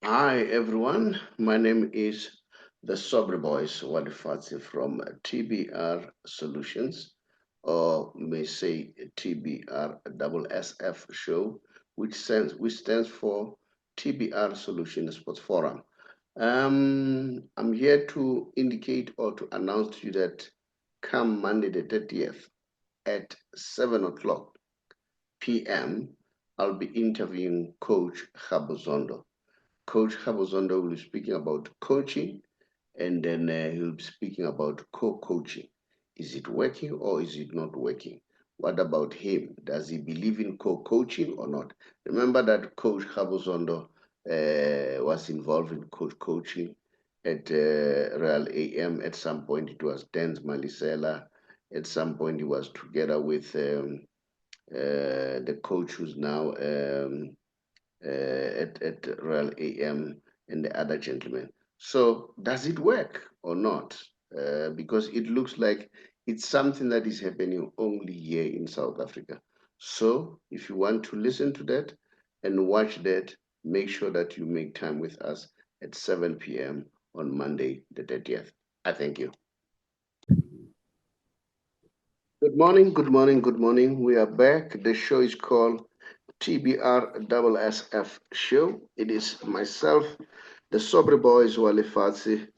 Hi everyone, my name is the Saubrey Boyz Walefatshe from TBR Solutions, or may say TBR SSF Show, which stands for TBR Solutions Sports Forum. I'm here to indicate or to announce to you that come Monday the 30th at 7 o'clock p.m., I'll be interviewing Coach Habozondo. Coach Habozondo will be speaking about coaching, and then he'll be speaking about co-coaching. Is it working or is it not working? What about him? Does he believe in co-coaching or not? Remember that Coach Habozondo was involved in coaching at Real AM. At some point, it was Dens Malisela. At some point, he was together with the coach who's now at Royal AM and the other gentlemen. So does it work or not? Because it looks like it's something that is happening only here in South Africa. So if you want to listen to that and watch that, make sure that you make time with us at 7 p.m. on Monday, the 30th. I thank you. Good morning, good morning, good morning. We are back. The show is called TBR SSF Show. It is myself, the Saubrey Boyz Walefatshe,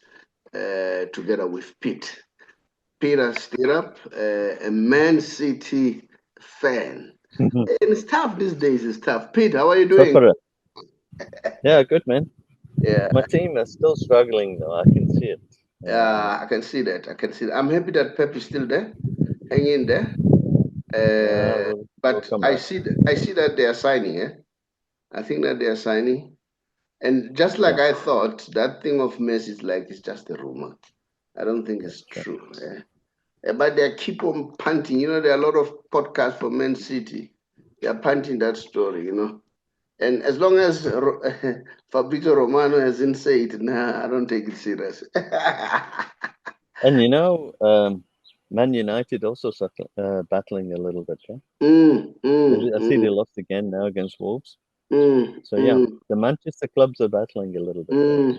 together with Peter Stirrup, a Man City fan. And it's tough these days. It's tough. Pete, how are you doing? Yeah, good man. Yeah, My team is still struggling though. I can see it. I can see that. I can see that. I'm happy that Pep is still there, hanging there. Yeah, Uh, we'll but come I back. see I see that they are signing. I think that they are signing. And just like Yeah, I thought, that thing of Messi is like it's just a rumor. I don't think it's that's true. true. But they keep on punting. There are a lot of podcasts for Man City. They are punting that story. And as long as Fabrizio Romano hasn't said it, nah, I don't take it serious. And Man United also battling a little bit. Yeah? mm, mm, I see they mm, lost again now against Wolves. mm, So yeah, mm. the Manchester clubs are battling a little bit there.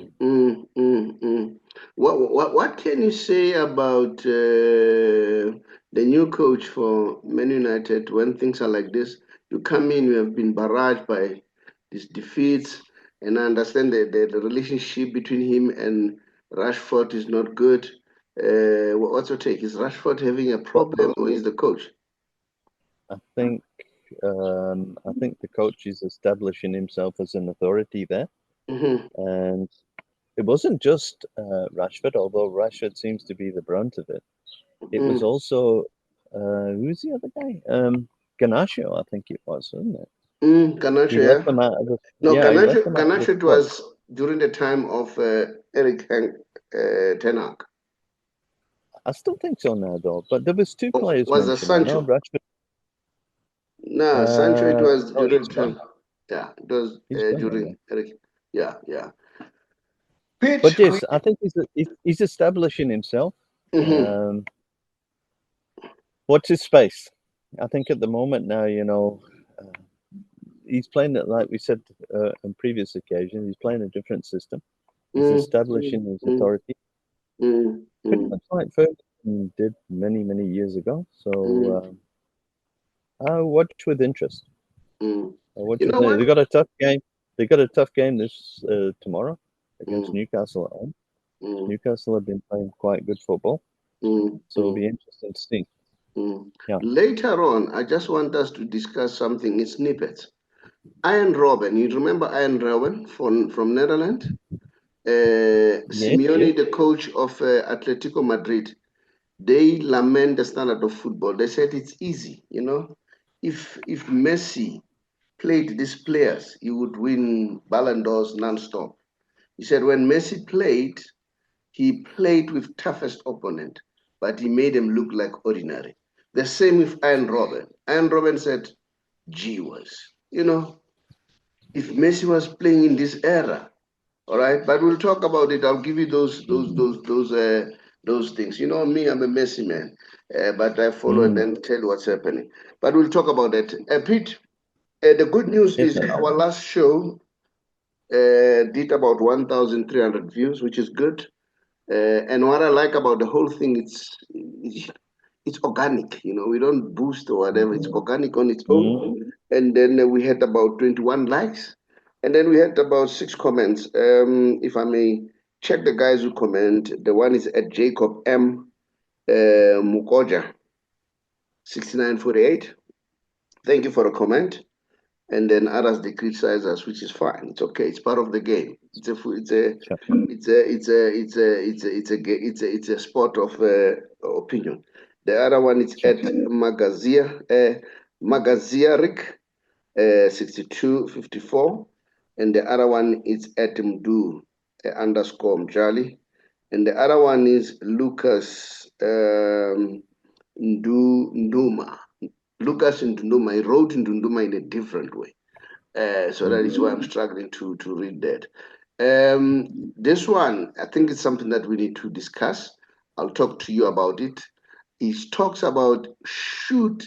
What can you say about the new coach for Man United when things are like this? You come in, you have been barraged by these defeats, and I understand that the relationship between him and Rashford is not good. What's your take? Is Rashford having a Well, problem, or is the coach? I think I think the coach is establishing himself as an authority there, Hmm. and it wasn't just Rashford, although Rashford seems to be the brunt of it. It was Mm. also who's the other guy? Garnacho, I think it was, wasn't it? He Garnacho, left yeah. them out of the No, yeah, he left them out of the Garnacho it squad. was during the time of Eric Ten Hag. I still think so now, though. But there was two Oh, players was a mentioned. I know Sancho? Rashford. No, Sancho. It was No, during he's the gone. time. Yeah, it was He's gone now. Yeah. during Eric. Yeah, yeah. Pitch. But yes, I think he's establishing himself. Mm-hmm, Um, what's his space? I think at the moment now, uh, he's playing it like we said on previous occasions. He's playing a different system. He's mm, mm, establishing his mm, authority, mm, pretty mm, much like Ferguson did many years ago. mm, So I watch with interest. mm. I watch You with know what? interest. They got a tough game. They got a tough game this tomorrow against Mm, Newcastle at home. mm, Newcastle have been playing quite good football, mm, so it'll mm, be interesting to see. mm. Yeah, Later on, I just want us to discuss something in snippets. Ian Robben, you remember Ian Robben from Netherlands? yes, yes. Simeone, the coach of Atletico Madrid, they lament the standard of football. They said it's easy. If Messi played these players, he would win Ballon d'Ors non-stop. He said when Messi played, he played with toughest opponent, but he made them look like ordinary. The same with Iron Robben. Iron Robben said, gee whiz, if Messi was playing in this era, all right, but we'll talk about it. I'll give you those things. You know me, I'm a Messi man, but I follow and Mm, then tell you what's happening. But we'll talk about that. Pete, the good news yes, is man. our last show. did about 1,300 views, which is good. And what I like about the whole thing, it's organic. We don't boost or whatever. It's organic on its own. And then we had about 21 likes, and then we had about 6 comments. If I may check the guys who comment, the one is at Jacob M. Mukoja 6948. Thank you for a comment. And then others they criticize us, which is fine. It's okay. It's part of the game. It's a sport of opinion. The other one is at Magaziarik 6254, and the other one is at Mdu underscore Mjali, and the other one is Lucas Nduma. Lucas Nduma. He wrote Nduma in a different way. So that is why I'm struggling to read that. This one, I think it's something that we need to discuss. I'll talk to you about it. It talks about should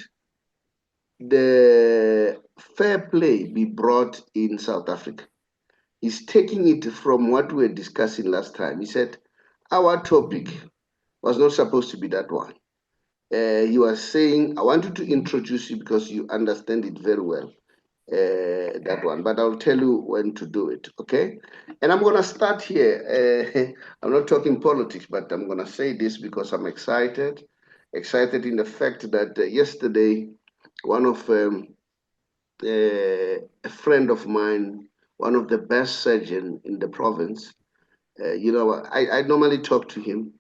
the fair play be brought in South Africa. He's taking it from what we were discussing last time. He said, our topic was not supposed to be that one. He was saying, I wanted to introduce you because you understand it very well. That one, but I'll tell you when to do it, okay? And I'm gonna start here. I'm not talking politics, but I'm gonna say this because I'm excited in the fact that yesterday, one of a friend of mine, one of the best surgeon in the province, I normally talk to him,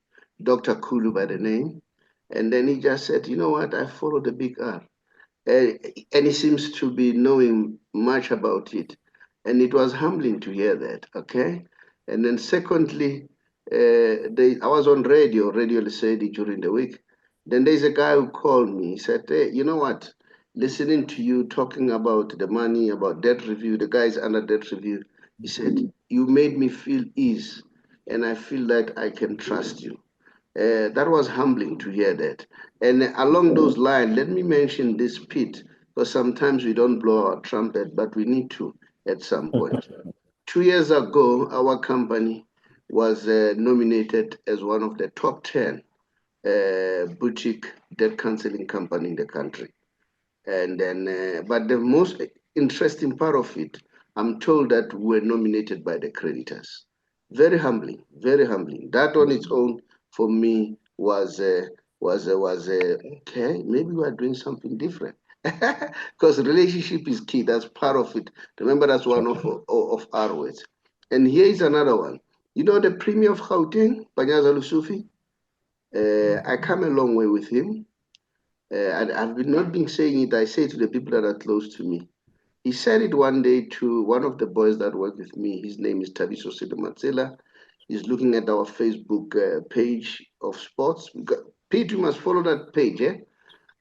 Dr. Kulu by the name, and then he just said, you know what, I follow the big R. And he seems to be knowing much about it. And it was humbling to hear that, okay? And then secondly, I was on radio Lesedi during the week. Then there's a guy who called me. He said, hey, you know what? Listening to you talking about the money, about debt review, the guy's under debt review. He said, you made me feel ease, and I feel like I can trust you. That was humbling to hear that. And along those lines, let me mention this Pete, because sometimes we don't blow our trumpet, but we need to at some point. 2 years ago, our company was nominated as one of the top 10 boutique debt counseling company in the country. And then, but the most interesting part of it, I'm told that we're nominated by the creditors. Very humbling, very humbling. That on its own, for me, was okay. Maybe we are doing something different, because relationship is key. That's part of it. Remember, that's one of our words. And here is another one. You know the Premier of Gauteng, Panyaza Lusufi. I come a long way with him. I've been not been saying it. I say it to the people that are close to me. He said it one day to one of the boys that work with me. His name is Tabiso Sidamatsela. He's looking at our Facebook page of sports. Pete, you must follow that page, eh?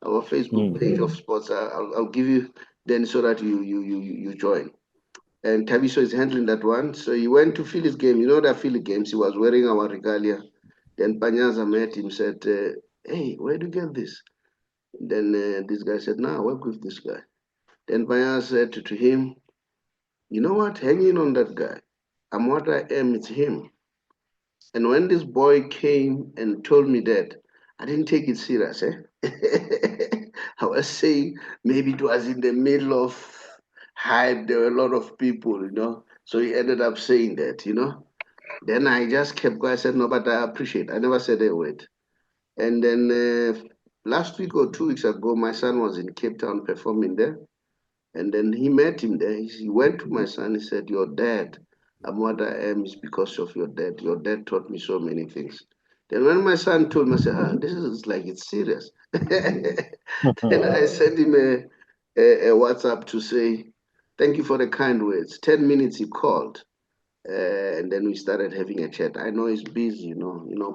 Our Facebook page of sports. I'll give you then so that you join. And Tabiso is handling that one. So he went to Philly's game. You know that Philly games. He was wearing our regalia. Then Panyaza met him, said, hey, where do you get this? Then this guy said, nah, work with this guy. Then Panyaza said to him, you know what, hanging on that guy. I'm what I am, it's him. And when this boy came and told me that, I didn't take it serious. I was saying maybe it was in the middle of hype. There were a lot of people. So he ended up saying that. Then I just kept quiet. I said, no, but I appreciate. I never said a word. And then last week or 2 weeks ago, my son was in Cape Town performing there. And then he met him there. He went to my son. He said, your dad, I'm what I am is because of your dad. Your dad taught me so many things. Then when my son told me, I said, this is like, it's serious. Then I sent him a WhatsApp to say, thank you for the kind words. 10 minutes he called. And then we started having a chat. I know he's busy,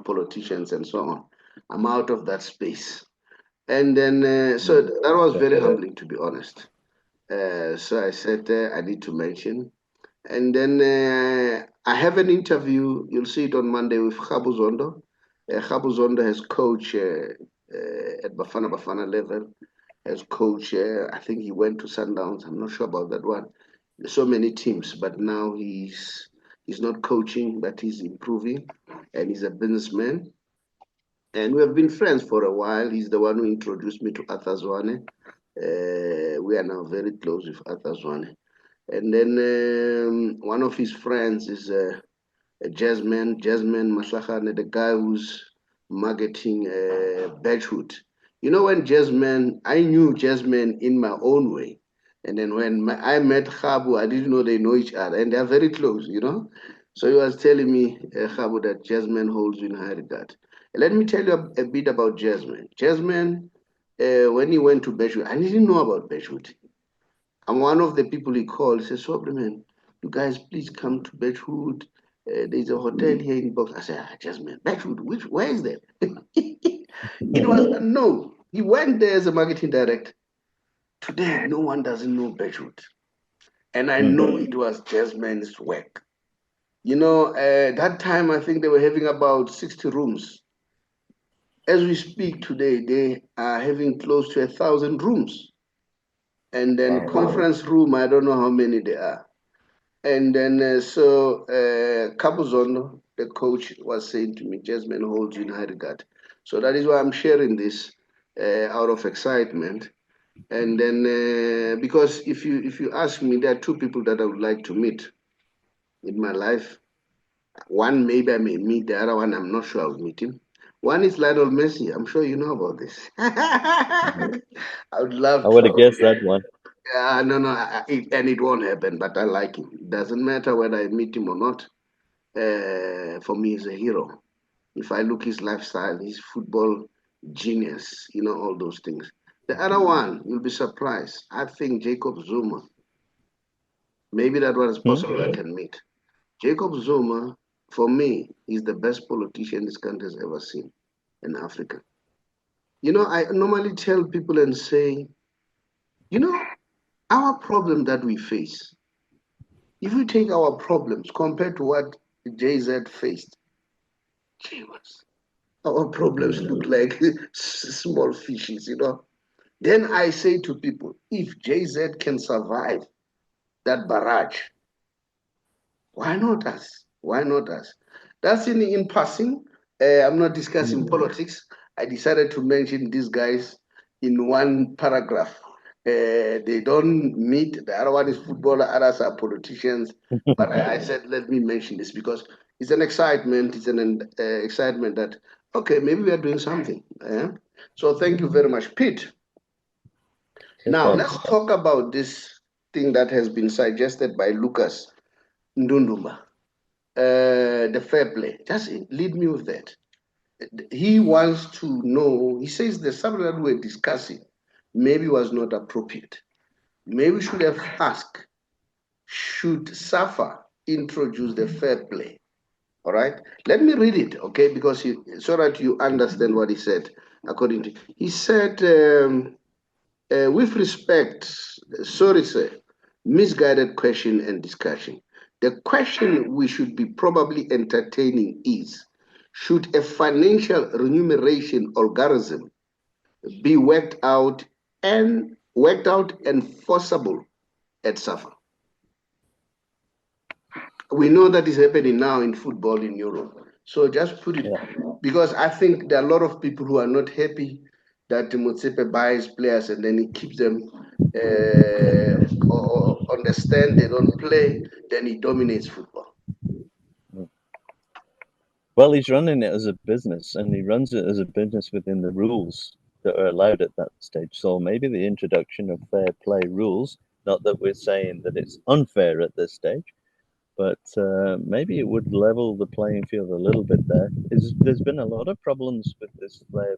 politicians and so on. I'm out of that space. And then, so that was very humbling, to be honest. So I said, I need to mention. And then I have an interview, you'll see it on Monday, with Khabu Zondo. Khabu Zondo has coached at Bafana level, has coached, I think he went to Sundowns, I'm not sure about that one. so many teams, but now he's not coaching, but he's improving, and he's a businessman. And we have been friends for a while. He's the one who introduced me to Athazwane. We are now very close with Athazwane. And then one of his friends is Jasmine Maslachane, the guy who's marketing Birchwood. You know, when Jasmine, I knew Jasmine in my own way. And then when I met Khabu, I didn't know they know each other. And they're very close, you know. So he was telling me, Khabu, that Jasmine holds you in high regard. Let me tell you a bit about Jasmine. Jasmine, when he went to Birchwood, I didn't know about Birchwood. I'm one of the people he called. He says, Saubrey, man, you guys please come to Birchwood. There's a hotel here in Box. I said, Jasmine, Birchwood, where is that? It was unknown. He went there as a marketing director. Today, no one doesn't know Birchwood. And I know it was Jasmine's work. You know, that time I think they were having about 60 rooms. As we speak today, they are having close to 1,000 rooms. And then Wow. conference room, I don't know how many there are. And then Kabuzono, the coach, was saying to me, Jasmine holds you in high regard. So that is why I'm sharing this out of excitement. And then because if you ask me, there are two people that I would like to meet in my life. One maybe I may meet, the other one I'm not sure I'll meet him. One is Lionel Messi. I'm sure you know about this. I would I love would have to. guessed that one. Yeah, no, and it won't happen. But I like him. It doesn't matter whether I meet him or not. For me, he's a hero. If I look his lifestyle, his football genius, you know, all those things. The other one, you'll be surprised. I think Jacob Zuma. Maybe that one is possible I can meet. Jacob Zuma, for me, is the best politician this country has ever seen in Africa. You know, I normally tell people and say, you know, our problem that we face, if you take our problems compared to what JZ faced, Jesus, our problems look like small fishes, you know. Then I say to people, if JZ can survive that barrage, why not us? Why not us? That's in passing. I'm not discussing politics. I decided to mention these guys in one paragraph. They don't meet. The other one is footballer, others are politicians. But I said, let me mention this because it's an excitement. It's an excitement that, okay, maybe we are doing something. So thank you very much, Pete. Yes, Now, boss. let's talk about this thing that has been suggested by Lucas Ndundumba, the fair play. Just lead me with that. He wants to know, he says the subject that we're discussing maybe was not appropriate. Maybe we should have asked, should SAFA introduce the fair play? All right. Let me read it, okay, because so that you understand what he said. According to he said, with respect, sorry, sir, misguided question and discussion. The question we should be probably entertaining is, should a financial remuneration algorithm be worked out and forcible at SAFA? We know that is happening now in football in Europe. So just put it, Yeah. because I think there are a lot of people who are not happy that Motsepe buys players and then he keeps them on the stand, they don't play, then he dominates football. Well, he's running it as a business, and he runs it as a business within the rules that are allowed at that stage. So maybe the introduction of fair play rules, not that we're saying that it's unfair at this stage, but maybe it would level the playing field a little bit there. There's been a lot of problems with this fair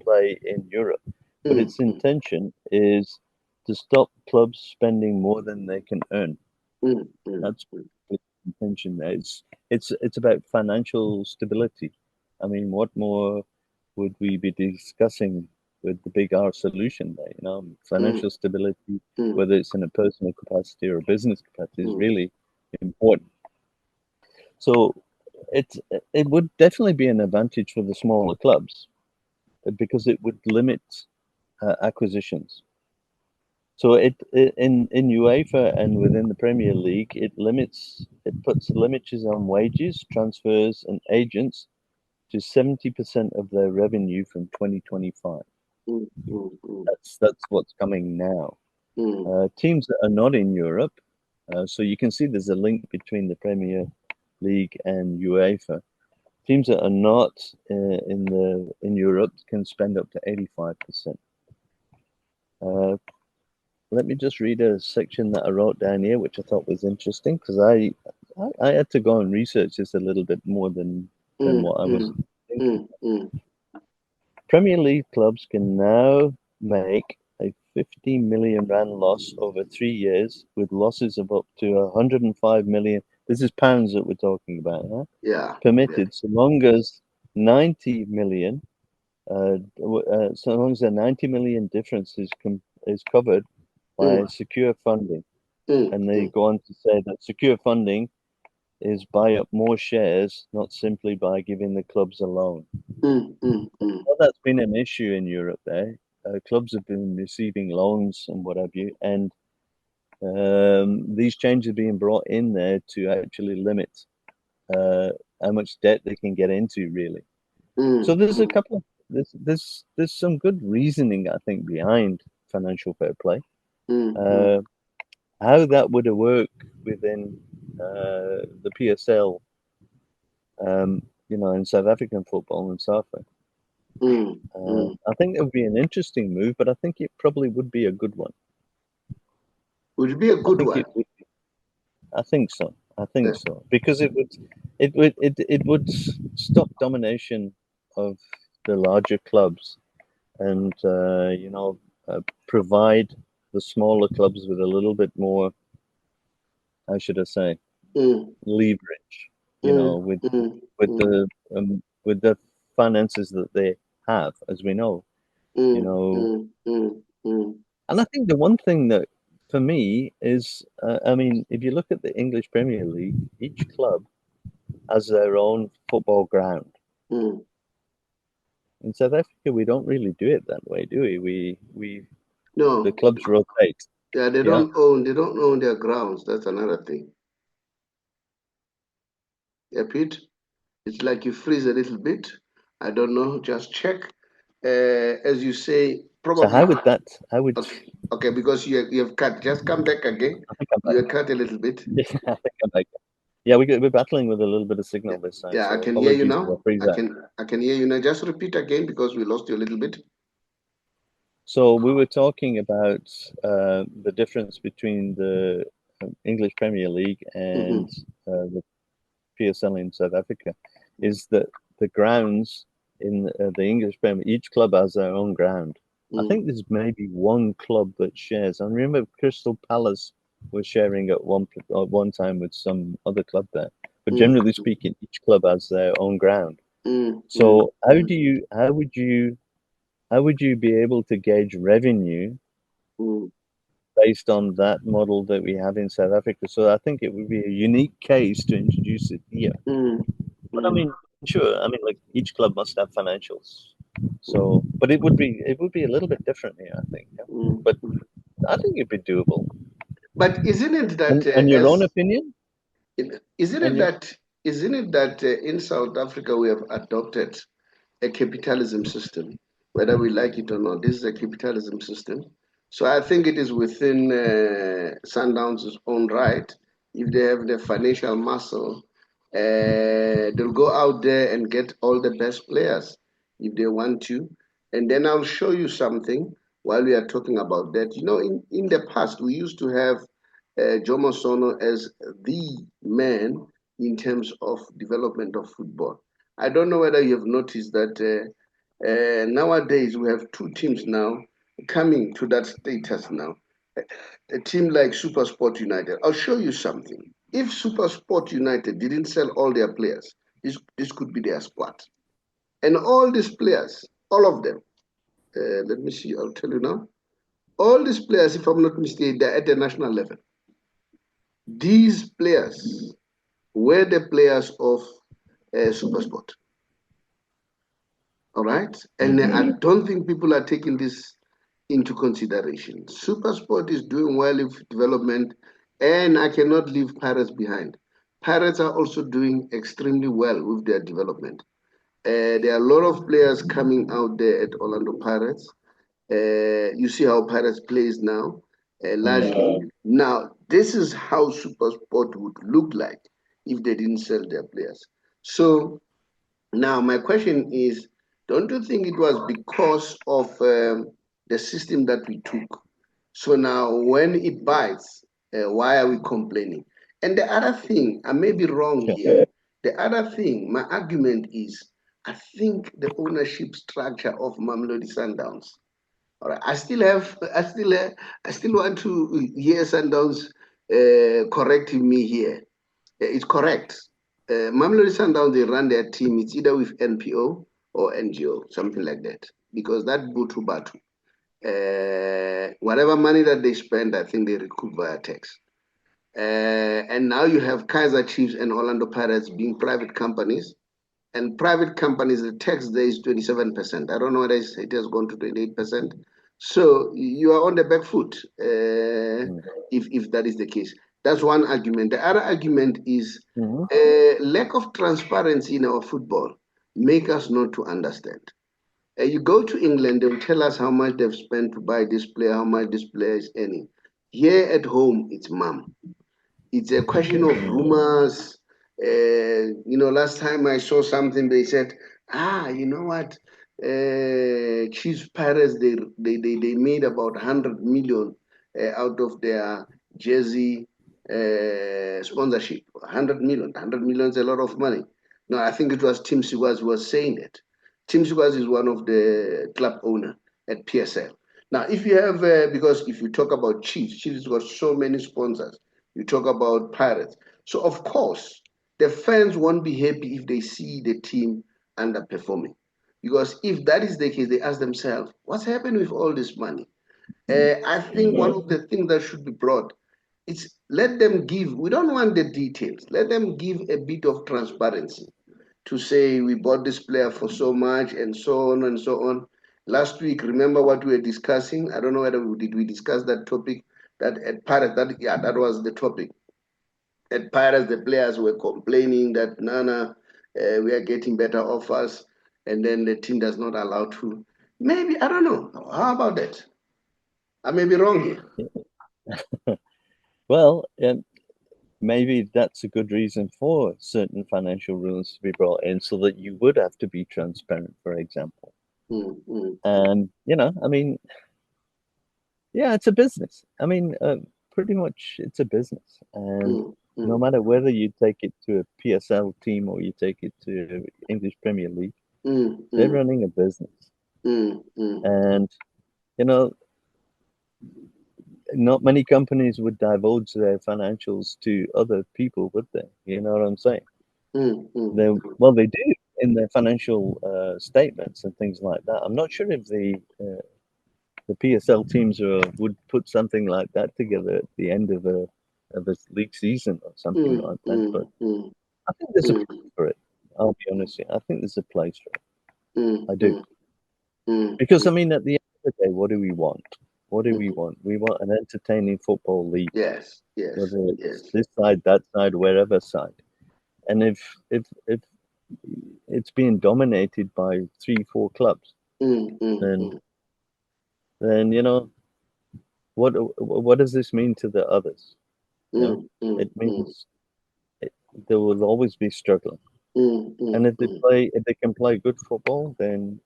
play in Europe, but Mm, its intention is to stop clubs spending more than they can earn. mm, mm, That's the intention there. It's about financial stability. I mean, what more would we be discussing with the big R solution there? You know, mm, financial stability, mm, whether it's in a personal capacity or a business capacity, is mm, really important. So it it would definitely be an advantage for the smaller clubs because it would limit acquisitions. So in UEFA and within the Premier League, it puts limits on wages, transfers, and agents to 70% of their revenue from 2025. mm, mm, mm, That's what's coming now. mm, Teams that are not in Europe, so you can see there's a link between the Premier League and UEFA. Teams that are not in Europe can spend up to 85%. Let me just read a section that I wrote down here, which I thought was interesting because I had to go and research this a little bit more than mm, what I was mm, thinking. mm, mm. Premier League clubs can now make a 50 million rand loss over 3 years, with losses of up to 105 million. This is pounds that we're talking about, huh? Yeah, yeah. Permitted, so long as 90 million, so long as the 90 million difference is covered by Mm, secure funding. mm, And they mm, go on to say that secure funding is buy up more shares, not simply by giving the clubs a loan. mm, mm, mm, Well, that's been an issue in Europe there. Clubs have been receiving loans and what have you, and these changes are being brought in there to actually limit uh, how much debt they can get into, really. So mm, there's a mm, couple of there's some good reasoning, I think, behind financial fair play. mm, mm, Uh, how that would have worked within the PSL, in South African football and soccer. mm, mm. I think it would be an interesting move, but I think it probably would be a good one. Would be a I good think one. it would. I think so. I Yeah. think so because it would stop domination of the larger clubs and provide the smaller clubs with a little bit more. How should I say? Mm, Leverage. mm, With mm, with mm, the finances that they have, as we know. You mm, know, mm, mm, mm, and I think the one thing that for me is, I mean, if you look at the English Premier League, each club has their own football ground. mm. In South Africa, we don't really do it that way, do we? We the No, clubs rotate. yeah, Yeah. they don't own their grounds. That's another thing. Yeah, Pete, it's like you freeze a little bit. I don't know, just check. As you say, So probably. how would that? How would Okay, okay, because you have cut. Just come back again. I think I'm You back. have cut a little bit. Yeah, I think I'm back. Yeah, we're battling with a little bit of Yeah, signal this side, yeah, I so can hear you apologies for now. the freeze out. I can hear you now. Just repeat again because we lost you a little bit. So we were talking about the difference between the English Premier League and Mm-hmm. the PSL in South Africa, is that the grounds in the English Premier, each club has their own ground. I think there's maybe one club that shares. I remember Crystal Palace was sharing at one time with some other club there. But Mm, generally speaking, each club has their own ground. mm, mm, So how would you be able to gauge revenue mm, based on that model that we have in South Africa? So I think it would be a unique case to introduce it here. mm, But I mm, mean, sure. I mean, like each club must have financials. So, but it would be a little bit different here, I think. Yeah? mm. But I think it'd be doable. But isn't it that And your own opinion? isn't And it you that in South Africa we have adopted a capitalism system, whether we like it or not. This is a capitalism system. So I think it is within Sundowns' own right. If they have the financial muscle, they'll go out there and get all the best players if they want to. And then I'll show you something while we are talking about that. You know, in the past, we used to have Jomo Sono as the man in terms of development of football. I don't know whether you have noticed that nowadays we have two teams now coming to that status now. A team like Supersport United. I'll show you something. If Supersport United didn't sell all their players, this could be their squad. And all these players, all of them, let me see, I'll tell you now. All these players, if I'm not mistaken, they're at the national level. These players were the players of Supersport. All right. And I don't think people are taking this. into consideration. SuperSport is doing well in development, and I cannot leave Pirates behind. Pirates are also doing extremely well with their development. There are a lot of players coming out there at Orlando Pirates. You see how Pirates plays now, largely. Now, this is how SuperSport would look like if they didn't sell their players. So now my question is, don't you think it was because of the system that we took? So now when it bites, why are we complaining? And the other thing, I may be wrong here. The other thing, my argument is, I think the ownership structure of Mamelodi Sundowns. All right, I still want to hear Sundowns correcting me here. It's correct. Mamelodi Sundowns, they run their team. It's either with NPO or NGO, something like that. Because that Butu Batu, whatever money that they spend, I think they recoup via tax. And now you have Kaiser Chiefs and Orlando Pirates being private companies. And private companies, the tax there is 27%. I don't know whether it has gone to 28%. So you are on the back foot if that is the case. That's one argument. The other argument is lack of transparency in our football make us not to understand. You go to England, they will tell us how much they've spent to buy this player, how much this player is earning. Here at home, it's mum. It's a question of rumors. Last time I saw something, they said, you know what? Chiefs Pirates, they made about 100 million out of their jersey sponsorship. 100 million. 100 million is a lot of money. No, I think it was Tim Sigwas who was saying it. Tim Sigwas is one of the club owner at PSL. Now, if you have, because if you talk about Chiefs got so many sponsors. You talk about Pirates. So, of course, the fans won't be happy if they see the team underperforming. Because if that is the case, they ask themselves, what's happened with all this money? I think one of the things that should be brought is let them give, we don't want the details, let them give a bit of transparency to say we bought this player for so much and so on and so on. Last week, remember what we were discussing? I don't know whether we discuss that topic that at Pirates, that was the topic. At Pirates, the players were complaining that Nana, we are getting better offers, and then the team does not allow to. Maybe I don't know. How about that? I may be wrong here. Well, maybe that's a good reason for certain financial rules to be brought in, so that you would have to be transparent, for example. And I mean, yeah, it's a business. I mean, pretty much it's a business, and no matter whether you take it to a PSL team or you take it to English Premier League, they're running a business. And not many companies would divulge their financials to other people, would they? You know what I'm saying? Well, they do in their financial statements and things like that. I'm not sure if the PSL teams would put something like that together at the end of a league season or something like that. But I think there's a place for it. I'll be honest here. I think there's a place for it. I do. Because I mean, at the end of the day, what do we want? What do we want? We want an entertaining football league. Yes. Whether it's this side, that side, wherever side. And if it's being dominated by 3-4 clubs, then what does this mean to the others? It means there will always be struggling. And if they can play good football, then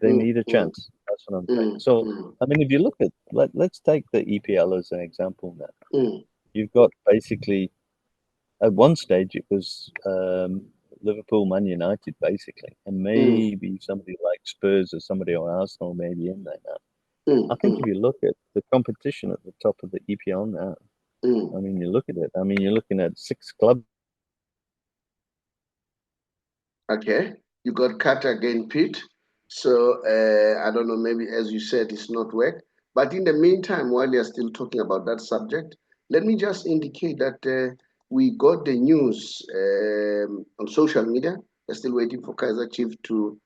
they need a chance. That's what I'm saying. So I mean, if you look at let's take the EPL as an example now. You've got basically at one stage it was Liverpool, Man United, basically, and maybe somebody like Spurs or somebody or Arsenal maybe in there now. I think if you look at the competition at the top of the EPL now, I mean, you look at it. I mean, you're looking at 6 clubs. Okay, you got cut again, Pete. So I don't know, maybe as you said, it's not work. But in the meantime, while you're still talking about that subject, let me just indicate that we got the news on social media. We're still waiting for Kaiser Chief to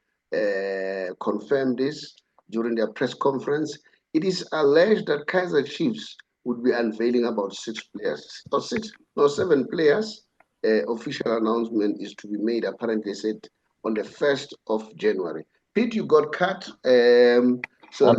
confirm this, during their press conference. It is alleged that Kaizer Chiefs would be unveiling about 6 players, or 7 players. Official announcement is to be made, apparently said, on the 1st of January. Pete, you got cut. I'm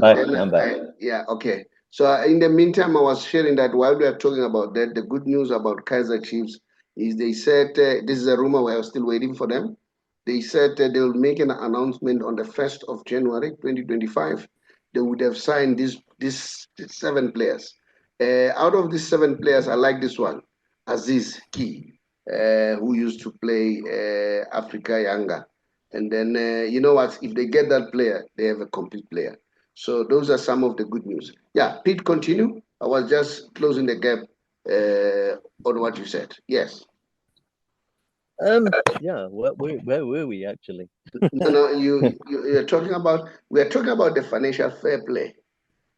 back. Yeah, okay. So in the meantime, I was sharing that while we are talking about that, the good news about Kaizer Chiefs is they said, this is a rumor, we are still waiting for them. They said they will make an announcement on the 1st of January 2025. They would have signed these 7 players. Out of these 7 players, I like this one, Aziz Ki, who used to play Africa Younger. And then, you know what, if they get that player, they have a complete player. So those are some of the good news. Yeah, Pete, continue. I was just closing the gap on what you said. Yes. Yeah. Where were we actually? No, you're talking about, we are talking about the financial fair play.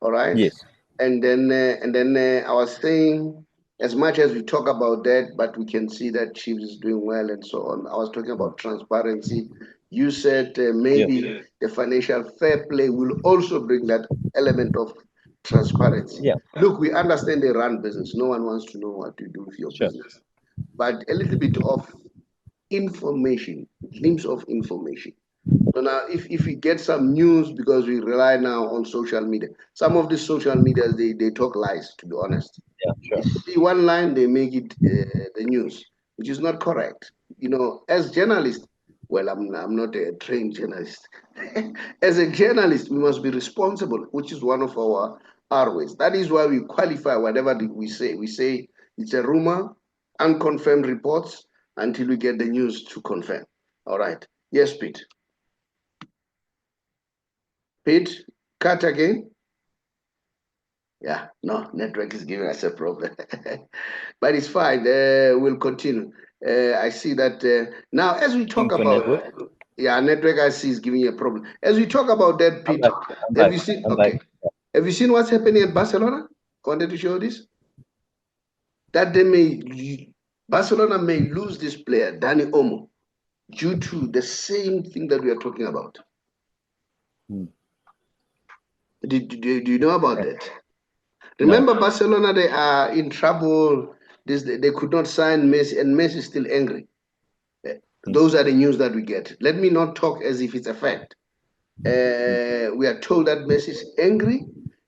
All right. Yes. And then I was saying, as much as we talk about that, but we can see that Chiefs is doing well and so on. I was talking about transparency. You said maybe the financial fair play will also bring that element of transparency. Yeah. Look, we understand they run business. No one wants to know what to do with your Sure. business, but a little bit of information, glimpse of information. So now, if we get some news, because we rely now on social media, some of these social medias, they talk lies, to be honest. Yeah. They Sure. see one line, they make it the news, which is not correct. As journalists, well, I'm not a trained journalist. As a journalist, we must be responsible, which is one of our ways. That is why we qualify whatever we say. We say it's a rumor, unconfirmed reports, until we get the news to confirm. All right. Yes, Pete. Pete, cut again. Yeah, no, network is giving us a problem. But it's fine. We'll continue. I see that now, as we talk For about, network. yeah, network I see is giving you a problem. As we talk about that, I'm Pete, back. I'm have back. you seen? I'm Okay, back. have you seen what's happening at Barcelona? Wanted to show this, that Barcelona may lose this player, Dani Olmo, due to the same thing that we are talking about. Hmm. Do you know about that? No. Remember, Barcelona, they are in trouble. They could not sign Messi, and Messi is still angry. Hmm. Those are the news that we get. Let me not talk as if it's a fact. We are told that Messi is angry.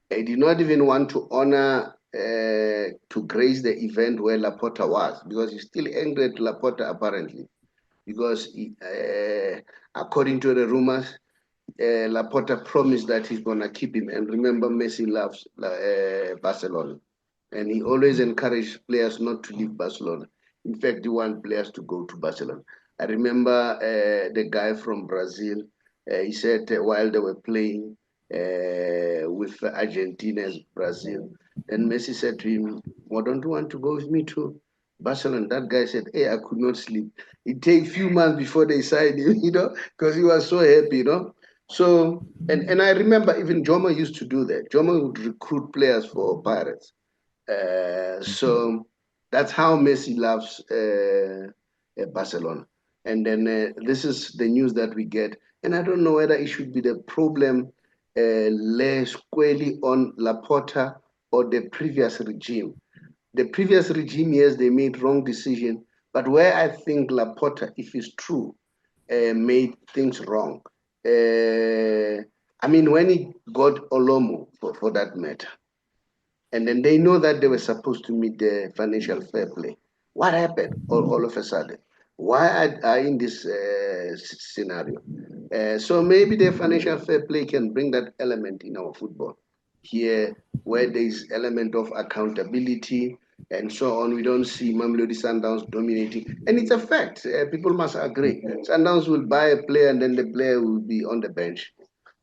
He did not even want to honor to grace the event where Laporta was, because he's still angry at Laporta apparently, because according to the rumors, Laporta promised that he's gonna keep him. And remember, Messi loves Barcelona, and he always encouraged players not to leave Barcelona. In fact, he wants players to go to Barcelona. I remember the guy from Brazil. He said while they were playing with Argentina's Brazil, and Messi said to him, "Well, don't you want to go with me to Barcelona?" That guy said, "Hey, I could not sleep." It take few months before they signed him, because he was so happy. So, and I remember even Joma used to do that. Joma would recruit players for Pirates. So that's how Messi loves Barcelona. And then this is the news that we get. And I don't know whether it should be the problem less squarely on Laporta or the previous regime. The previous regime, yes, they made wrong decision. But where I think Laporta, if it's true, made things wrong. I mean, when he got Olomo, for that matter, and then they know that they were supposed to meet the financial fair play. What happened all of a sudden? Why are in this scenario? So maybe the financial fair play can bring that element in our football here, where there is element of accountability and so on. We don't see Mamelodi Sundowns dominating, and it's a fact. People must agree. Sundowns will buy a player, and then the player will be on the bench.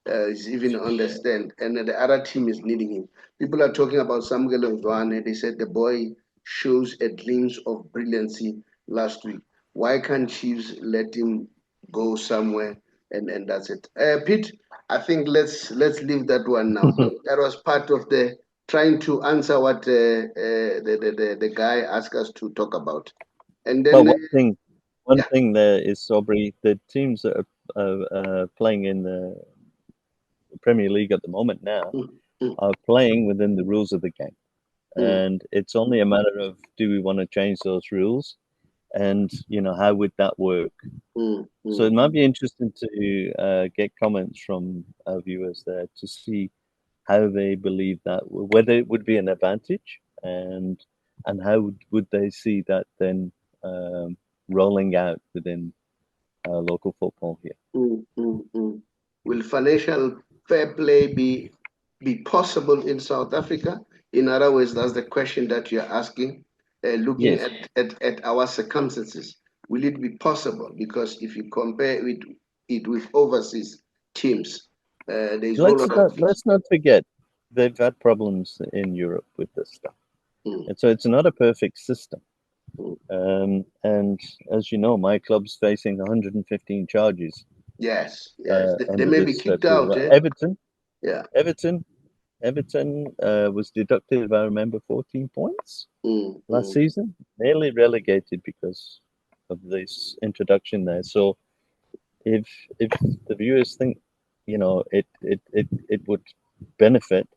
Is even understand, and the other team is needing him. People are talking about Samuel Mvane. They said the boy shows a glimpse of brilliancy last week. Why can't Chiefs let him go somewhere and that's it? Pete, I think let's leave that one now. That was part of the trying to answer what the guy asked us to talk about, and Well, then one yeah. thing there is, Saubrey, the teams that are playing in the Premier League at the moment now mm, are playing within the rules of the game. mm, And it's only a matter of, do we want to change those rules? And, how would that work? mm, So it mm, might be interesting to get comments from our viewers there to see how they believe that, whether it would be an advantage, and how would they see that then rolling out within local football here. mm. Will financial fair play be possible in South Africa? In other words, that's the question that you're asking. Looking Yes. at our circumstances, will it be possible? Because if you compare it with overseas teams, there's no lot of. Let's not forget they've had problems in Europe with this stuff, and so it's not a perfect system. And as you know, my club's facing 115 charges. Yes. They Under may be this kicked rule. out. Everton Yeah. was deducted, if I remember, 14 points last season, nearly relegated because of this introduction there. So if the viewers think, it would benefit,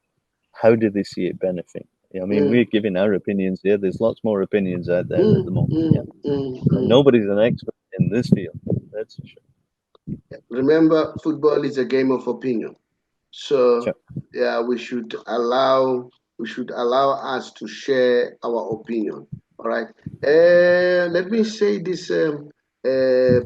how do they see it benefiting? I mean, we're giving our opinions here. There's lots more opinions out there at the moment. And nobody's an expert in this field. That's for sure. Remember, football is a game of opinion. So Sure. yeah, we should allow us to share our opinion. All right. Let me say this,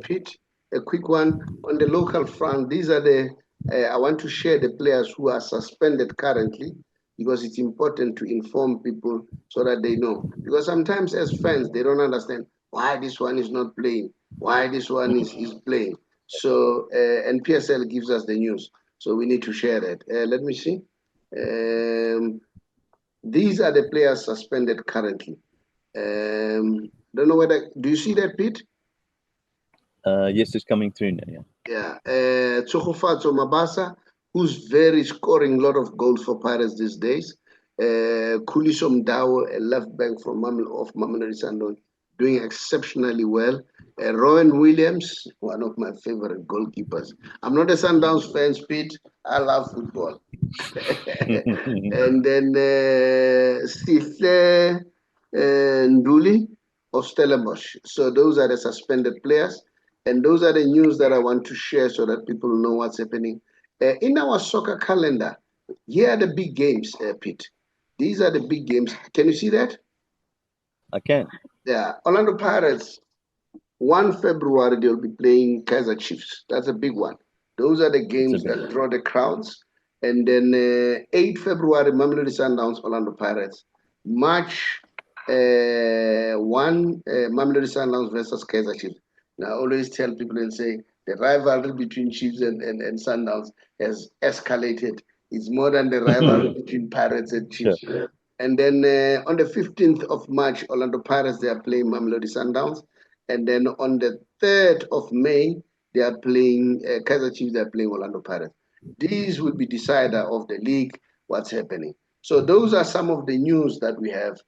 Pete, a quick one on the local front. These are the I want to share the players who are suspended currently, because it's important to inform people so that they know. Because sometimes as fans they don't understand why this one is not playing, why this one is playing. So and PSL gives us the news. So we need to share that. Let me see. These are the players suspended currently. Don't know whether, do you see that, Pete? Yes, it's coming through now. Yeah. Yeah. Tsogofatso Mabasa, who's scoring a lot of goals for Pirates these days. Khuliso Mdawo, a left back from Mamelodi Sundowns, doing exceptionally well. Rowan Williams, one of my favorite goalkeepers. I'm not a Sundowns fan, Pete. I love football. And then Sihle Nduli of Stellenbosch. So those are the suspended players. And those are the news that I want to share so that people know what's happening. In our soccer calendar, here are the big games, Pete. These are the big games. Can you see that? I can. Yeah. Orlando Pirates, 1 February, they'll be playing Kaizer Chiefs. That's a big one. Those are the games that draw the crowds. And then 8 February, Mamelodi Sundowns, Orlando Pirates. March 1, Mamelodi Sundowns versus Kaizer Chiefs. Now, I always tell people and say the rivalry between Chiefs and Sundowns has escalated. It's more than the rivalry between Pirates and Chiefs. Sure. And then on the 15th of March, Orlando Pirates, they are playing Mamelodi Sundowns. And then on the 3rd of May, they are playing Kaizer Chiefs, they are playing Orlando Pirates. These will be decider of the league, what's happening. So those are some of the news that we have.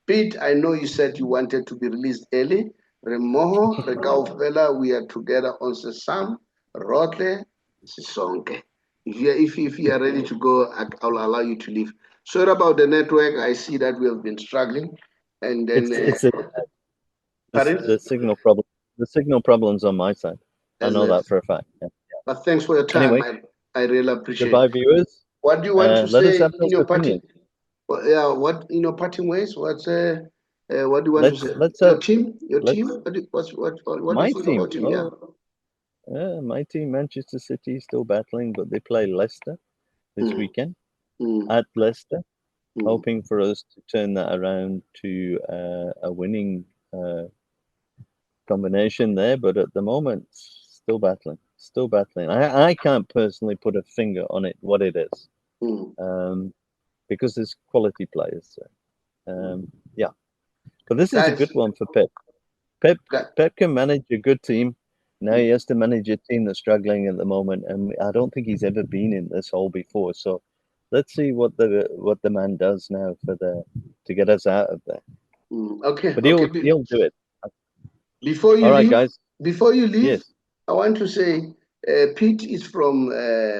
Pete, I know you said you wanted to be released early. Remoho, Rekaufela, we are together on Sesam, Rotle, Sisonke. If you are ready to go, I'll allow you to leave. Sorry about the network. I see that we have been struggling. And then the signal problem. The signal problem's on my side. I know that for a fact. Yeah. But thanks for your time. Anyway, I really appreciate it. Goodbye, viewers. What do you want to say in your parting? What in your parting ways? What do you want to say? Your team. What my do you team. About team? My team, Manchester City, is still battling, but they play Leicester this weekend at Leicester, hoping for us to turn that around to a winning combination there. But at the moment, still battling. I can't personally put a finger on it, what it is, because there's quality players. Yeah, but this is a good one for Pep. Pep can manage a good team. Now he has to manage a team that's struggling at the moment, and I don't think he's ever been in this hole before. So let's see what the man does now to get us out of there. Okay, but he'll do it. Before you leave, guys. Before you leave, yes. I want to say Pete is from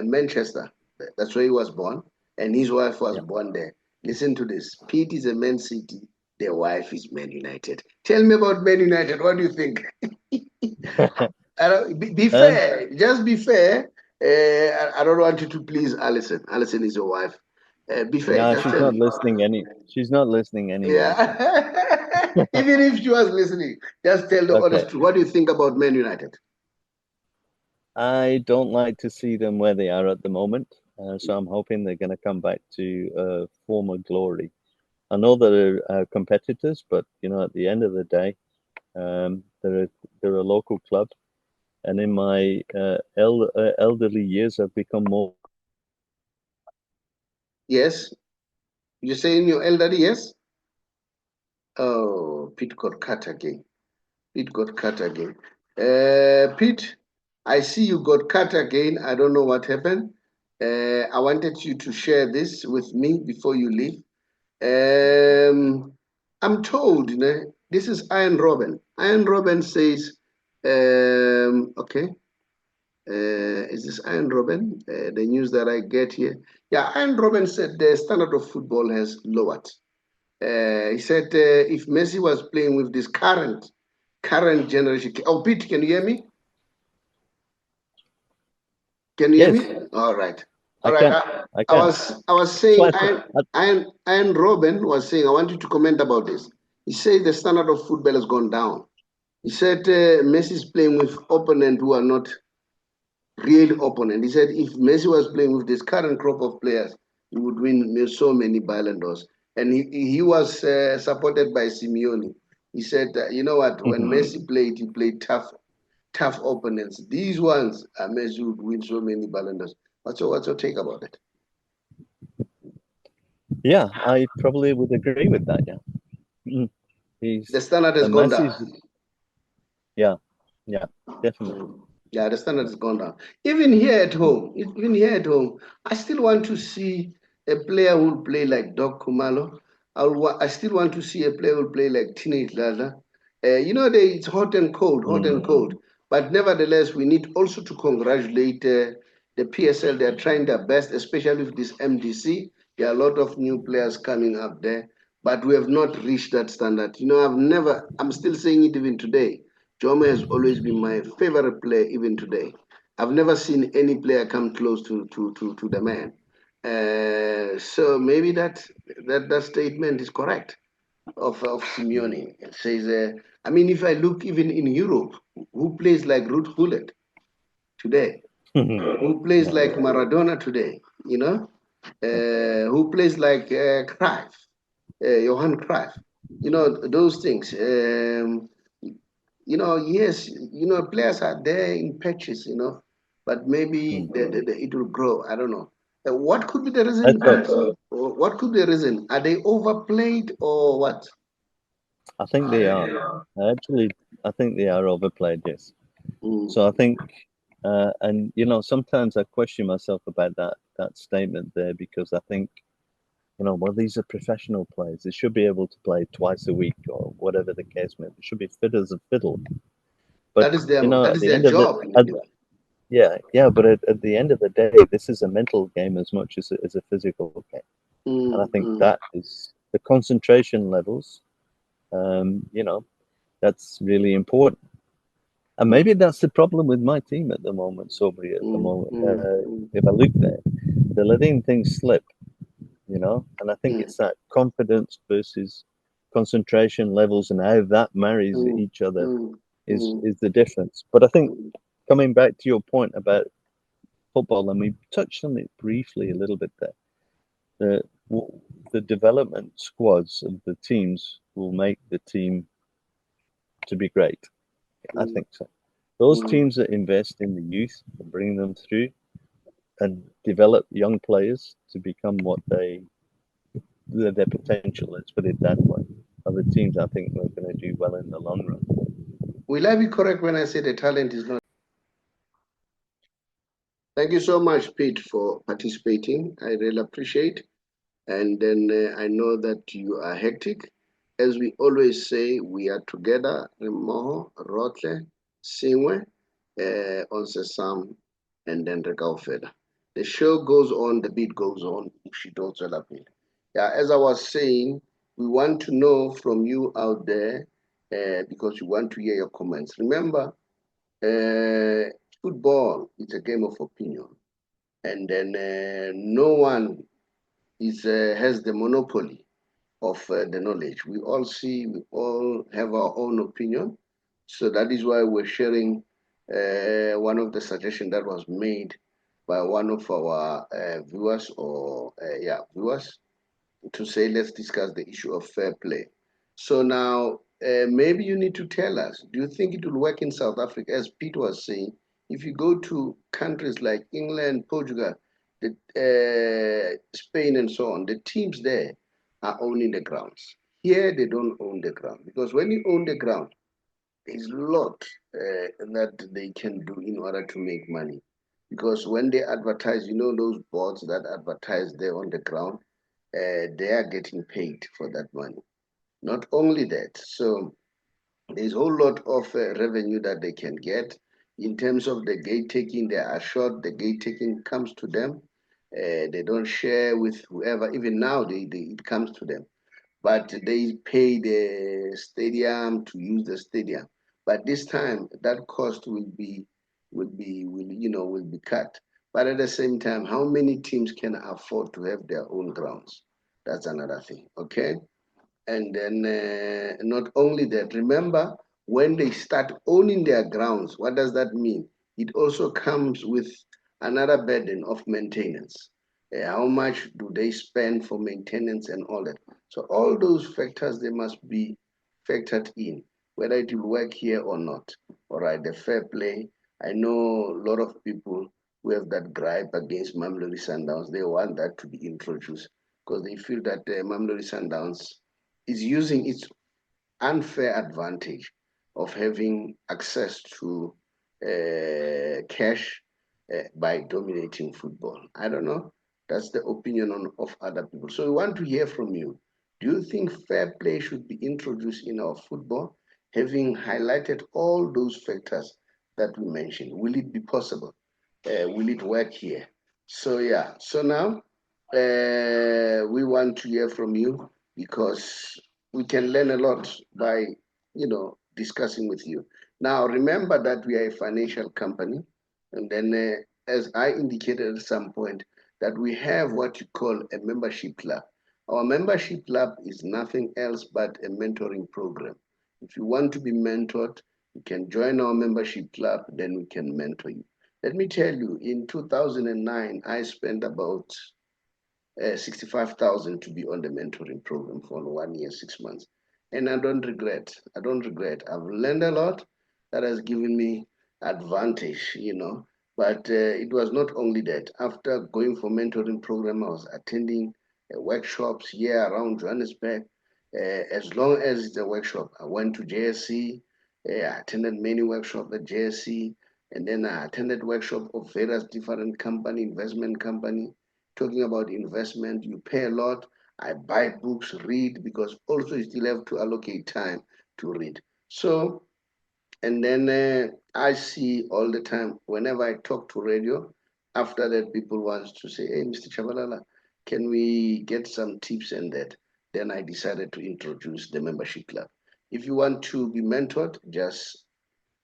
Manchester. That's where he was born, and his wife was born there. Listen to this. Pete is a Man City. Their wife is Man United. Tell me about Man United. What do you think? Be fair. Just be fair. I don't want you to please Alison. Alison is your wife. Be fair. No, Just she's tell not me. listening she's not listening anyway. Yeah. Even if she was listening, just tell the honest truth. What do you think about Man United? I don't like to see them where they are at the moment, so I'm hoping they're going to come back to former glory. I know they're competitors, but at the end of the day, they're a local club, and in my elderly years, I've become more. Yes, you say in your elderly, yes. Oh, Pete got cut again. Pete got cut again. Pete, I see you got cut again. I don't know what happened. I wanted you to share this with me before you leave. I'm told, this is Iron Robin. Iron Robin says, okay, is this Iron Robin? The news that I get here. Yeah, Iron Robin said the standard of football has lowered. He said if Messi was playing with this current generation. Oh, Pete, can you hear me? Can you hear Yes, me? All right. I All right. can. I was saying, Iron Robin was saying, I want you to comment about this. He said the standard of football has gone down. He said Messi is playing with opponents who are not real opponent. He said if Messi was playing with this current crop of players, he would win so many Ballon d'Ors. And he was supported by Simeone. He said, you know what, when Messi played, he played tough opponents. These ones, Messi would win so many Ballon d'Ors. What's your take about it? Yeah, I probably would agree with that. Yeah, The standard has gone down. Yeah, definitely. Yeah, the standard has gone down. Even here at home, I still want to see a player who will play like Doc Kumalo. I still want to see a player who will play like Teenage Lala. It's hot and cold, But nevertheless, we need also to congratulate the PSL. They are trying their best, especially with this MDC. There are a lot of new players coming up there, but we have not reached that standard. I'm still saying it even today. Joma has always been my favorite player, even today. I've never seen any player come close to the man. So maybe that statement is correct of Simeone. It says, if I look even in Europe, who plays like Ruud Gullit today? Who plays like Maradona today? Who plays like Cruyff, Johan Cruyff? Those things. Yes, players are there in patches, but maybe it will grow. I don't know. What could be the reason? What could be the reason? Are they overplayed or what? I think they are. I think they are overplayed. Yes. So I think, and sometimes I question myself about that statement there because I think, well, these are professional players. They should be able to play twice a week or whatever the case may be. They should be fit as a fiddle. But that is their job. But at the end of the day, this is a mental game as much as it is a physical game, and I think that is the concentration levels. That's really important. And maybe that's the problem with my team at the moment, Saubrey, at the moment. If I look there, they're letting things slip, and I think it's that confidence versus concentration levels and how that marries each other is the difference. But I think coming back to your point about football, and we touched on it briefly a little bit there, the development squads of the teams will make the team to be great. I think so. Those teams that invest in the youth and bring them through and develop young players to become what their potential, let's put it that way, are the teams I think are going to do well in the long run. Will I be correct when I say the talent is not? Thank you so much, Pete, for participating. I really appreciate. And then I know that you are hectic. As we always say, we are together, Moho, Rotle, Singwe, on Sesam, and then Rekaufeda. The show goes on, the beat goes on. Yeah, as I was saying, we want to know from you out there because we want to hear your comments. Remember, football is a game of opinion, and then no one has the monopoly of the knowledge. We all see, we all have our own opinion. So that is why we're sharing one of the suggestions that was made by one of our viewers viewers to say, let's discuss the issue of fair play. So now, maybe you need to tell us, do you think it will work in South Africa? As Peter was saying, if you go to countries like England, Portugal, Spain, and so on, the teams there are owning the grounds. Here, they don't own the ground because when you own the ground, there's a lot that they can do in order to make money. Because when they advertise, you know, those boards that advertise there on the ground, they are getting paid for that money. Not only that, so there's a whole lot of revenue that they can get. In terms of the gate taking, they are assured the gate taking comes to them. They don't share with whoever. Even now, it comes to them. But they pay the stadium to use the stadium. But this time, that cost will be cut. But at the same time, how many teams can afford to have their own grounds? That's another thing. Okay. And then not only that, remember when they start owning their grounds, what does that mean? It also comes with another burden of maintenance. How much do they spend for maintenance and all that? So all those factors, they must be factored in, whether it will work here or not. All right, the fair play. I know a lot of people who have that gripe against Mamelodi Sundowns. They want that to be introduced because they feel that Mamelodi Sundowns is using its unfair advantage of having access to cash by dominating football. I don't know. That's the opinion of other people. So we want to hear from you. Do you think fair play should be introduced in our football, having highlighted all those factors that we mentioned? Will it be possible? Will it work here? So yeah. So now we want to hear from you because we can learn a lot by, discussing with you. Now, remember that we are a financial company, and then, as I indicated at some point, that we have what you call a membership club. Our membership club is nothing else but a mentoring program. If you want to be mentored, you can join our membership club, then we can mentor you. Let me tell you, in 2009, I spent about 65,000 to be on the mentoring program for 1 year, 6 months. And I don't regret. I don't regret. I've learned a lot that has given me advantage, But it was not only that. After going for mentoring program, I was attending workshops here around Johannesburg. As long as it's a workshop, I went to JSC. I attended many workshops at JSC. And then I attended workshop of various different investment company, talking about investment. You pay a lot. I buy books, read, because also you still have to allocate time to read. So, and then I see all the time, whenever I talk to radio, after that, people want to say, hey, Mr. Chabalala, can we get some tips and that? Then I decided to introduce the membership club. If you want to be mentored, just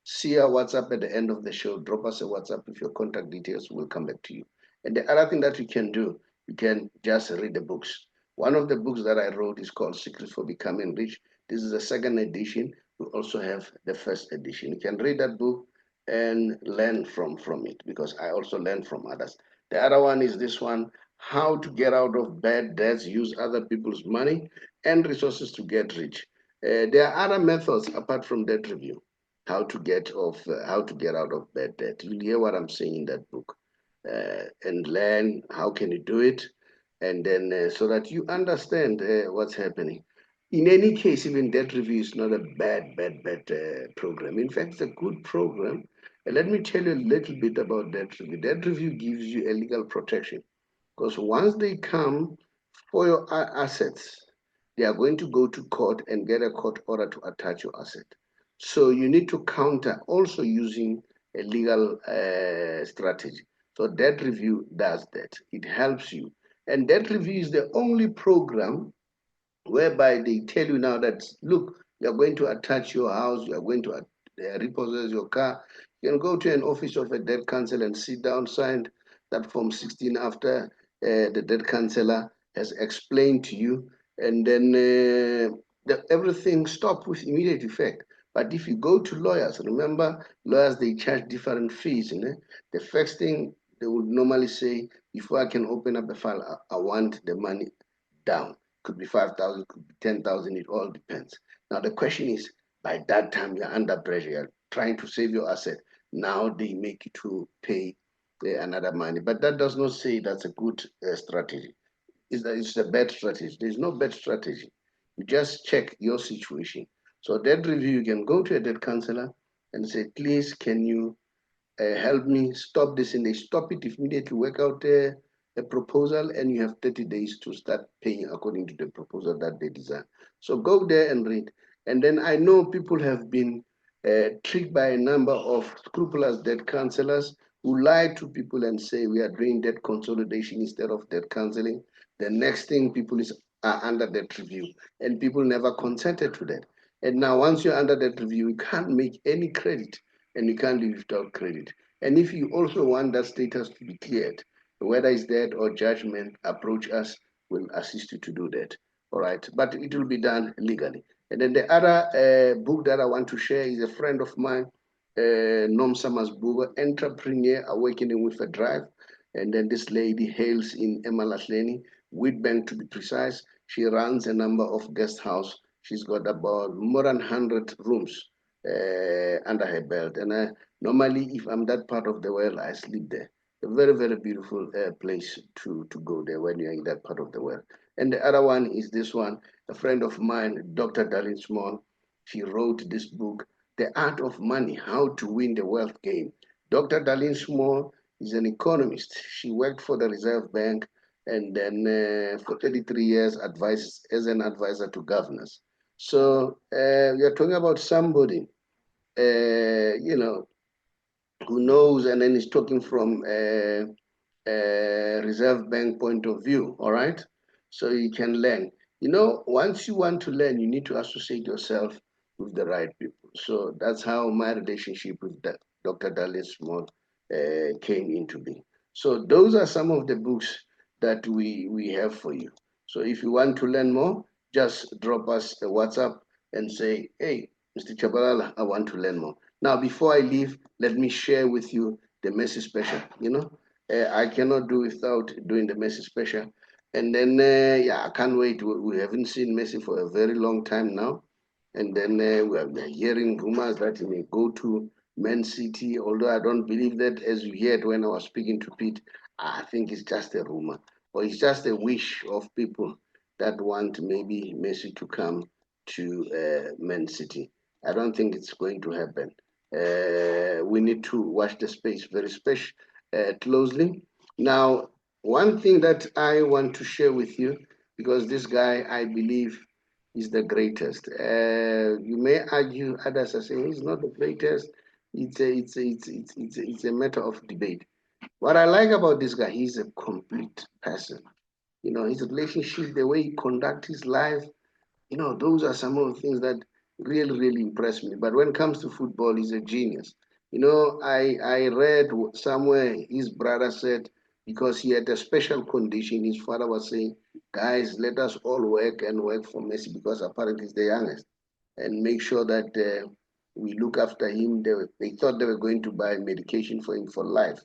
see our WhatsApp at the end of the show. Drop us a WhatsApp with your contact details. We'll come back to you. And the other thing that you can do, you can just read the books. One of the books that I wrote is called Secrets for Becoming Rich. This is the second edition. We also have the first edition. You can read that book and learn from it because I also learn from others. The other one is this one, How to Get Out of Bad Debts, Use Other People's Money and Resources to Get Rich. There are other methods apart from debt review, how to get out of bad debt. You'll hear what I'm saying in that book, and learn how can you do it, and then so that you understand what's happening. In any case, even debt review is not a bad program. In fact, it's a good program. Let me tell you a little bit about debt review. Debt review gives you a legal protection because once they come for your assets, they are going to go to court and get a court order to attach your asset. So you need to counter also using a legal strategy. So debt review does that. It helps you. And debt review is the only program whereby they tell you now that, look, you're going to attach your house, you're going to repossess your car. You can go to an office of a debt counsel and sit down, sign that Form 16 after the debt counselor has explained to you, and then everything stops with immediate effect. But if you go to lawyers, remember, lawyers, they charge different fees. You know? The first thing they would normally say, before I can open up a file, I want the money down. Could be 5,000, could be 10,000, it all depends. Now the question is, by that time you're under pressure, you're trying to save your asset. Now they make you to pay another money. But that does not say that's a good strategy. It's a bad strategy. There's no bad strategy. You just check your situation. So debt review, you can go to a debt counselor and say, please, can you help me stop this, and they stop it immediately, work out a proposal, and you have 30 days to start paying according to the proposal that they design. So go there and read. And then I know people have been tricked by a number of scrupulous debt counselors who lie to people and say we are doing debt consolidation instead of debt counseling. The next thing people are under debt review, and people never consented to that. And now once you're under debt review, you can't make any credit, and you can't live without credit. And if you also want that status to be cleared, whether it's debt or judgment, approach us, we'll assist you to do that. All right, but it will be done legally. And then the other book that I want to share is a friend of mine, Nom Summers' book, Entrepreneur Awakening with a Drive. And then this lady hails in Emalahleni, Wheatbank to be precise. She runs a number of guest house. She's got about more than 100 rooms under her belt. And normally, if I'm that part of the world, I sleep there. A very, very beautiful place to go there when you're in that part of the world. And the other one is this one, a friend of mine, Dr. Darlene Small. She wrote this book, The Art of Money, How to Win the Wealth Game. Dr. Darlene Small is an economist. She worked for the Reserve Bank and then for 33 years advises as an advisor to governors. So we are talking about somebody, you know, who knows, and then is talking from a Reserve Bank point of view, all right? So you can learn. You know, once you want to learn, you need to associate yourself with the right people. So that's how my relationship with Dr. Darlene Small came into being. So those are some of the books that we have for you. So if you want to learn more, just drop us a WhatsApp and say, hey, Mr. Chabalala, I want to learn more. Now, before I leave, let me share with you the Messi Special. You know, I cannot do without doing the Messi Special. And then, yeah, I can't wait. We haven't seen Messi for a very long time now. And then we are hearing rumors that he may go to Man City, although I don't believe that, as you heard when I was speaking to Pete. I think it's just a rumor, or it's just a wish of people that want maybe Messi to come to Man City. I don't think it's going to happen. We need to watch the space very closely. Now, one thing that I want to share with you, because this guy, I believe, is the greatest. You may argue, others are saying he's not the greatest. It's a matter of debate. What I like about this guy, he's a complete person. You know, his relationship, the way he conducts his life, you know, those are some of the things that really, really impress me. But when it comes to football, he's a genius. You know, I read somewhere his brother said, because he had a special condition, his father was saying, guys, let us all work and work for Messi because apparently he's the youngest, and make sure that we look after him. They thought they were going to buy medication for him for life.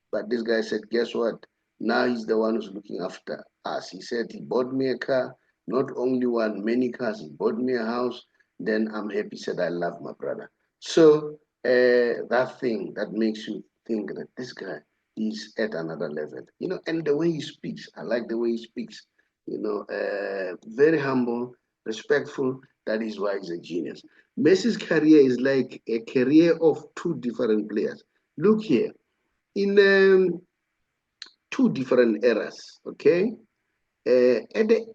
But this guy said, guess what? Now he's the one who's looking after us. He said he bought me a car, not only one, many cars. He bought me a house. Then I'm happy. He said, I love my brother. So that thing that makes you think that this guy is at another level, you know, and the way he speaks, I like the way he speaks, you know, very humble, respectful. That is why he's a genius. Messi's career is like a career of two different players. Look here, in two different eras, okay? At the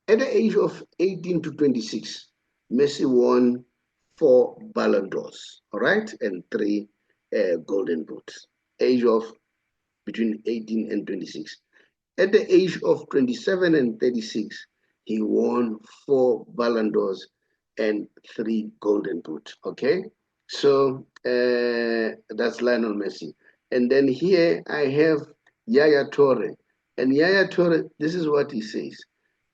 age of 18 to 26, Messi won 4 Ballon d'Ors, all right, and 3 Golden Boots. Age of between 18 and 26. At the age of 27 and 36, he won 4 Ballon d'Ors and 3 Golden Boot. Okay, so that's Lionel Messi. And then here I have Yaya Toure. And Yaya Toure, this is what he says.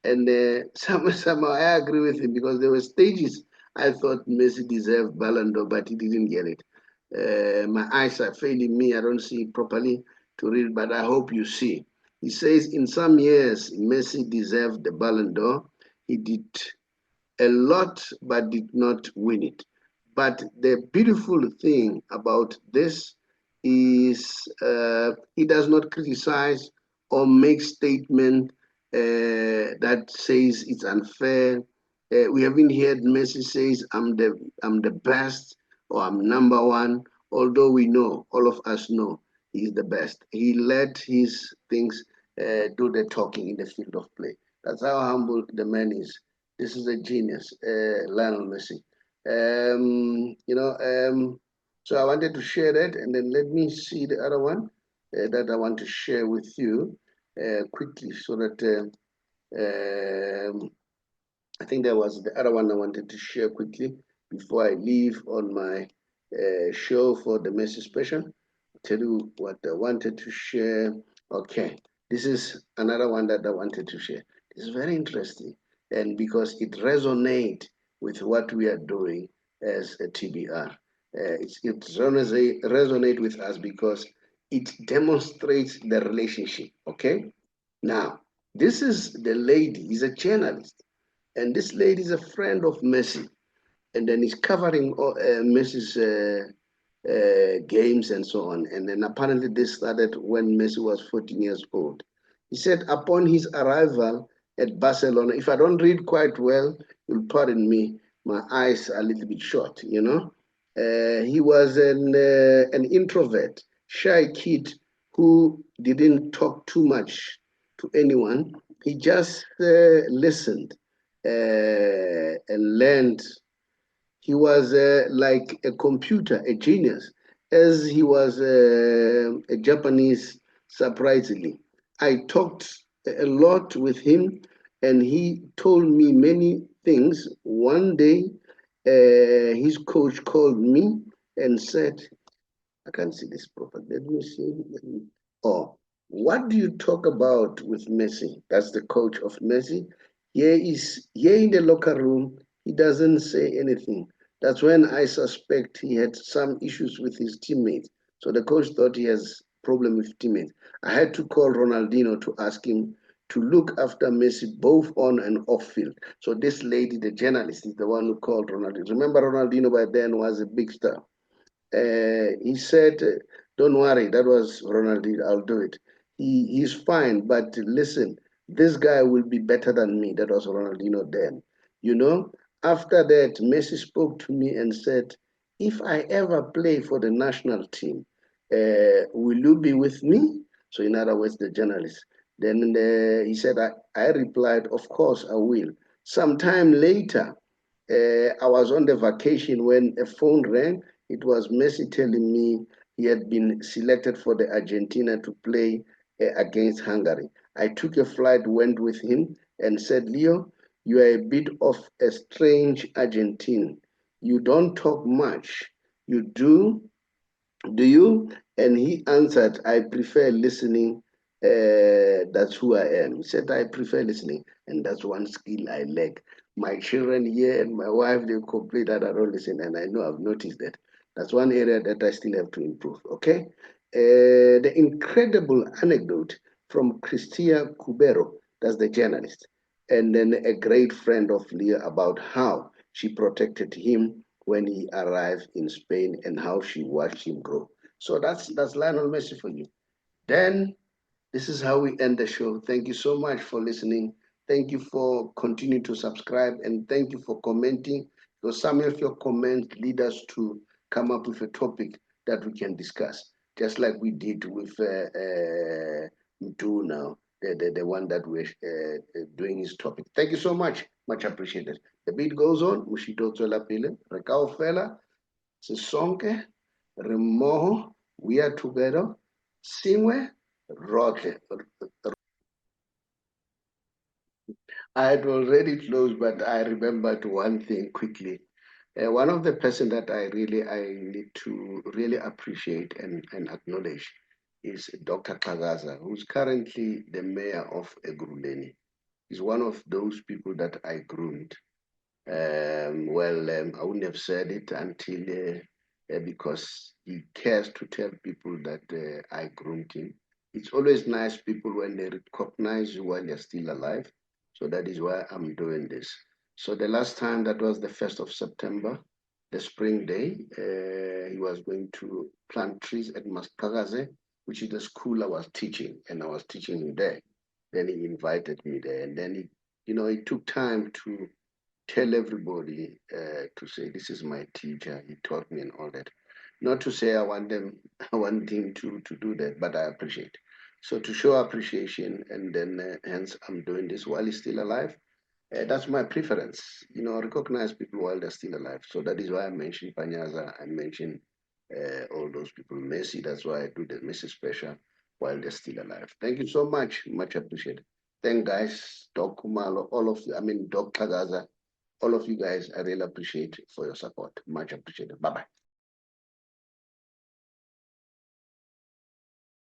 And somehow I agree with him because there were stages I thought Messi deserved Ballon d'Or, but he didn't get it. My eyes are failing me. I don't see it properly to read, but I hope you see. He says in some years, Messi deserved the Ballon d'Or. He did a lot, but did not win it. But the beautiful thing about this is he does not criticize or make statement that says it's unfair. We haven't heard Messi says I'm the best or I'm number one. Although we know, all of us know, he's the best. He let his things do the talking in the field of play. That's how humble the man is. This is a genius, Lionel Messi. So I wanted to share that, and then let me see the other one that I want to share with you quickly, so that I think there was the other one I wanted to share quickly before I leave on my show for the Messi Special. I'll tell you what I wanted to share. Okay, this is another one that I wanted to share. It's very interesting, and because it resonates with what we are doing as a TBR. It resonate with us because it demonstrates the relationship. Okay, now this is the lady. He's a journalist, and this lady is a friend of Messi, and then he's covering Messi's games and so on. And then apparently this started when Messi was 14 years old. He said upon his arrival at Barcelona, if I don't read quite well, you'll pardon me, my eyes are a little bit short, you know. He was an introvert, shy kid who didn't talk too much to anyone. He just listened and learned. He was like a computer, a genius, as he was a Japanese, surprisingly. I talked a lot with him, and he told me many things. One day, his coach called me and said, I can't see this properly. Let me see. Oh, what do you talk about with Messi? That's the coach of Messi. Here in the locker room. He doesn't say anything. That's when I suspect he had some issues with his teammates. So the coach thought he has problem with teammates. I had to call Ronaldinho to ask him to look after Messi both on and off field. So this lady, the journalist, is the one who called Ronaldinho. Remember, Ronaldinho by then was a big star. He said, "Don't worry, that was Ronaldinho. I'll do it. He's fine, but listen, this guy will be better than me." That was Ronaldinho then. You know, after that, Messi spoke to me and said, "If I ever play for the national team, will you be with me?" So, in other words, the journalist. Then he said, I replied, "Of course, I will." Sometime later, I was on the vacation when a phone rang. It was Messi telling me he had been selected for the Argentina to play against Hungary. I took a flight, went with him, and said, "Leo, you are a bit of a strange Argentine. You don't talk much. You do you?" And he answered, "I prefer listening. That's who I am." He said, "I prefer listening, and that's one skill I lack. My children here and my wife, they complain that I don't listen, and I know I've noticed that. That's one area that I still have to improve." Okay. The incredible anecdote from Cristia Cubero, that's the journalist, and then a great friend of Leah about how she protected him when he arrived in Spain and how she watched him grow. So that's Lionel Messi for you. Then this is how we end the show. Thank you so much for listening. Thank you for continuing to subscribe, and thank you for commenting. Because some of your comments lead us to come up with a topic that we can discuss, just like we did with Mtu now, the one that we're doing his topic. Thank you so much appreciated. The beat goes on. Mushito Tswela Pile, Rekao Fela, Sisonke, Remoho, we are together. Singwe, Roke. I had already closed, but I remembered one thing quickly. One of the person that I need to really appreciate and acknowledge is Dr. Kagaza, who's currently the mayor of Ekurhuleni. He's one of those people that I groomed. I wouldn't have said it until because he cares to tell people that I groomed him. It's always nice people when they recognize you while you're still alive. So that is why I'm doing this. So the last time, that was the 1st of September, the spring day, he was going to plant trees at Maskagaze, which is the school I was teaching, and I was teaching there. Then he invited me there, and then he took time to tell everybody to say, this is my teacher, he taught me and all that. Not to say I want them, I want him to do that, but I appreciate. So to show appreciation, and then hence I'm doing this while he's still alive. That's my preference, recognize people while they're still alive. So that is why I mentioned Panyaza, I mentioned all those people. Messi, that's why I do the Messi Special while they're still alive. Thank you so much appreciated. Thank guys, Doc Kumalo, all of you, Doc Kagaza, all of you guys, I really appreciate for your support. Much appreciated. Bye-bye.